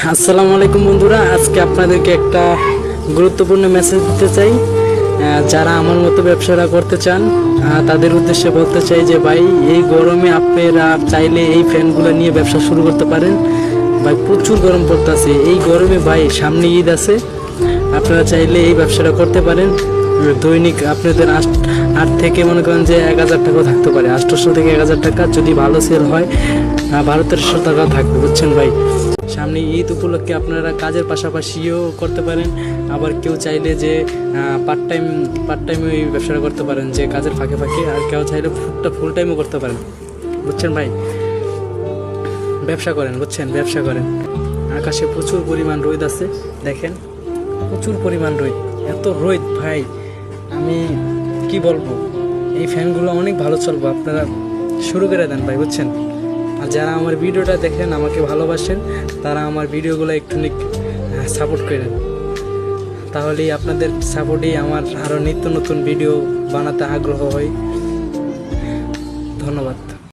আসসালামু আলাইকুম বন্ধুরা, আজকে আপনাদেরকে একটা গুরুত্বপূর্ণ মেসেজ দিতে চাই। যারা আমার মতো ব্যবসাটা করতে চান তাদের উদ্দেশ্যে বলতে চাই যে ভাই, এই গরমে আপনারা চাইলে এই ফ্যানগুলো নিয়ে ব্যবসা শুরু করতে পারেন। ভাই প্রচুর গরম পড়তেছে এই গরমে, ভাই সামনে ঈদ আছে, আপনারা চাইলে এই ব্যবসাটা করতে পারেন। দৈনিক আপনাদের 8 থেকে মনে করেন যে 1000 টাকাও থাকতে পারে, 800 থেকে 1000 টাকা যদি ভালো সেল হয় 1200 টাকাও থাকবে, বুঝছেন ভাই। সামনে ঈদ উপলক্ষে আপনারা কাজের পাশাপাশিও করতে পারেন, আবার কেউ চাইলে যে পার্ট টাইমও এই ব্যবসাটা করতে পারেন, যে কাজের ফাঁকে ফাঁকে, আর কেউ চাইলে ফুল টাইমও করতে পারেন, বুঝছেন ভাই। ব্যবসা করেন, বুঝছেন, ব্যবসা করেন। আকাশে প্রচুর পরিমাণ রোদ আছে, দেখেন প্রচুর পরিমাণ রোদ, এত রোদ ভাই, আমি কি বলবো। এই ফ্যানগুলো অনেক ভালো চলবে, আপনারা শুরু করে দেন ভাই, বুঝছেন। আর যারা আমার ভিডিওটা দেখেন, আমাকে ভালোবাসেন, তারা আমার ভিডিওগুলো একটু সাপোর্ট করেন, তাহলেই আপনাদের সাপোর্টেই আমার আরও নিত্য নতুন ভিডিও বানাতে আগ্রহ হয়। ধন্যবাদ।